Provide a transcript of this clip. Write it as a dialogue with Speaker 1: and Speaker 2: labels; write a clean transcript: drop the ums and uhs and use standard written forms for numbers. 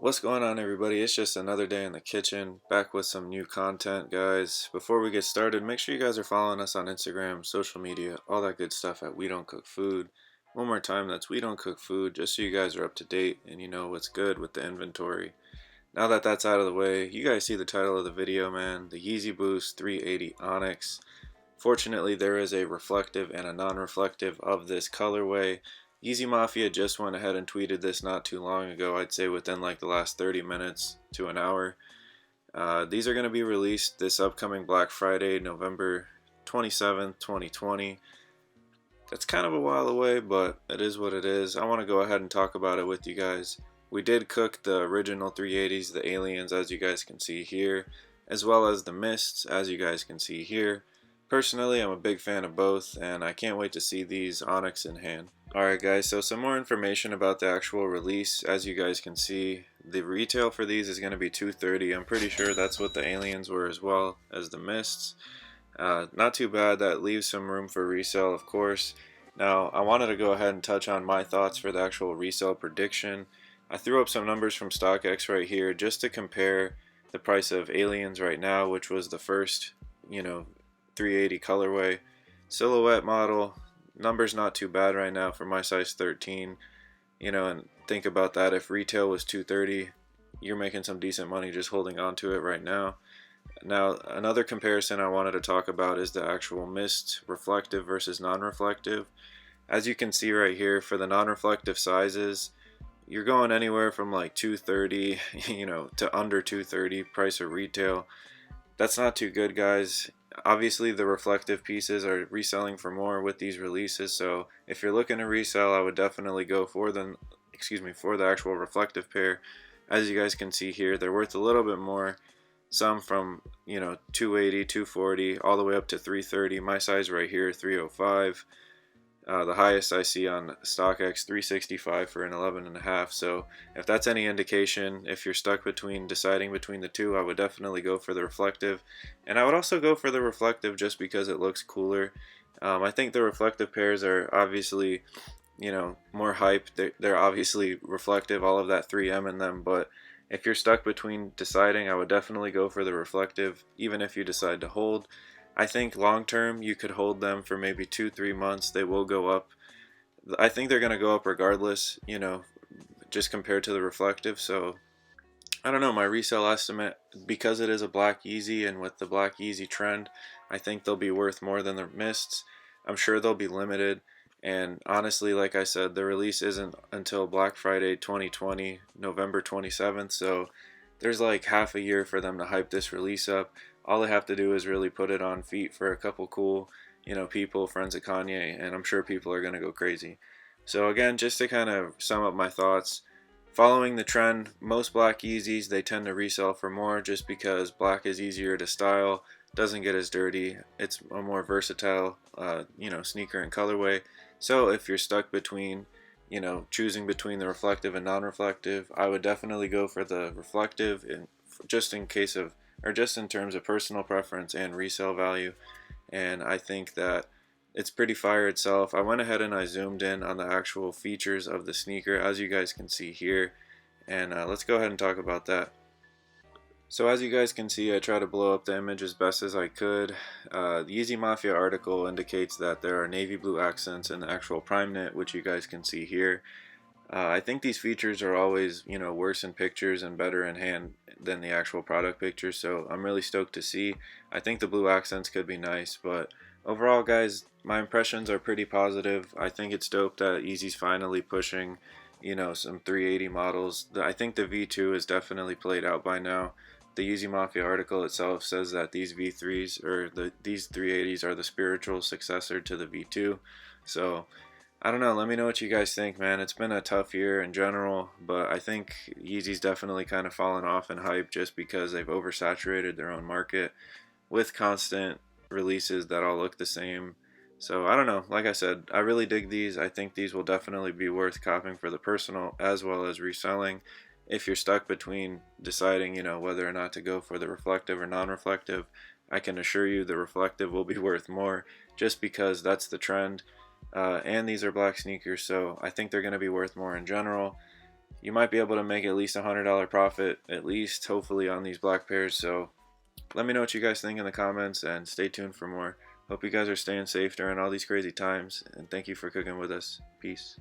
Speaker 1: What's going on, everybody? It's just another day in the kitchen, back with some new content, guys. Before we get started, make sure you guys are following us on Instagram, social media, all that good stuff at We Don't Cook Food. One more time, that's We Don't Cook Food, just so you guys are up to date and you know what's good with the inventory. Now that that's out of the way, you guys see the title of the video, man, the Yeezy Boost 380 Onyx. Fortunately, there is a reflective and a non-reflective of this colorway. Yeezy Mafia just went ahead and tweeted this not too long ago, I'd say within like the last 30 minutes to an hour. These are going to be released this upcoming Black Friday, November 27th, 2020. That's kind of a while away, but it is what it is. I want to go ahead and talk about it with you guys. We did cook the original 380s, the aliens, as you guys can see here, as well as the mists, as you guys can see here. Personally, I'm a big fan of both, and I can't wait to see these Onyx in hand. Alright guys, so some more information about the actual release. As you guys can see, the retail for these is going to be $230. I'm pretty sure that's what the aliens were as well as the mists. Not too bad. That leaves some room for resale, of course. Now, I wanted to go ahead and touch on my thoughts for the actual resale prediction. I threw up some numbers from StockX right here just to compare the price of aliens right now, which was the first, 380 colorway silhouette model. Numbers not too bad right now for my size 13, and think about that. If retail was 230, you're making some decent money just holding on to it right now. Now, another comparison I wanted to talk about is the actual mist reflective versus non-reflective. As you can see right here, for the non-reflective sizes, you're going anywhere from like 230, to under 230 price of retail. That's not too good, guys. Obviously, the reflective pieces are reselling for more with these releases, so if you're looking to resell, I would definitely go for for the actual reflective pair. As you guys can see here, they're worth a little bit more. Some from 280, 240, all the way up to 330. My size right here, 305. The highest I see on StockX, 365 for an 11.5. So if that's any indication, if you're stuck deciding between the two, I would definitely go for the reflective. And I would also go for the reflective just because it looks cooler. I think the reflective pairs are obviously, more hype. They're obviously reflective, all of that 3M in them. But if you're stuck between deciding, I would definitely go for the reflective, even if you decide to hold. I think long term you could hold them for maybe 2-3 months. They will go up. I think they're going to go up regardless, just compared to the reflective. So I don't know, my resale estimate, because it is a black Yeezy and with the black Yeezy trend, I think they'll be worth more than the mists. I'm sure they'll be limited. And honestly, like I said, the release isn't until Black Friday 2020, November 27th. So there's like half a year for them to hype this release up. All they have to do is really put it on feet for a couple cool, people, friends of Kanye, and I'm sure people are going to go crazy. So again, just to kind of sum up my thoughts, following the trend, most black Yeezys, they tend to resell for more just because black is easier to style, doesn't get as dirty, it's a more versatile, sneaker and colorway. So if you're stuck between, choosing between the reflective and non-reflective, I would definitely go for the reflective, just in case of, or just in terms of personal preference and resale value. And I think that it's pretty fire itself. I went ahead and I zoomed in on the actual features of the sneaker, as you guys can see here, and let's go ahead and talk about that. So as you guys can see, I try to blow up the image as best as I could. The Yeezy Mafia article indicates that there are navy blue accents in the actual prime knit, which you guys can see here. I think these features are always, worse in pictures and better in hand than the actual product pictures, so I'm really stoked to see. I think the blue accents could be nice, but overall, guys, my impressions are pretty positive. I think it's dope that Yeezy's finally pushing, some 380 models. I think the V2 is definitely played out by now. The Yeezy Mafia article itself says that these V3s, or these 380s, are the spiritual successor to the V2. So I don't know, let me know what you guys think, man. It's been a tough year in general, but I think Yeezy's definitely kind of fallen off in hype just because they've oversaturated their own market with constant releases that all look the same. So I don't know, like I said, I really dig these. I think these will definitely be worth copying for the personal as well as reselling. If you're stuck between deciding, whether or not to go for the reflective or non-reflective, I can assure you the reflective will be worth more just because that's the trend. And these are black sneakers, so I think they're going to be worth more in general. you might be able to make at least $100 profit, at least hopefully, on these black pairs. So let me know what you guys think in the comments, and stay tuned for more. Hope you guys are staying safe during all these crazy times, and thank you for cooking with us. Peace.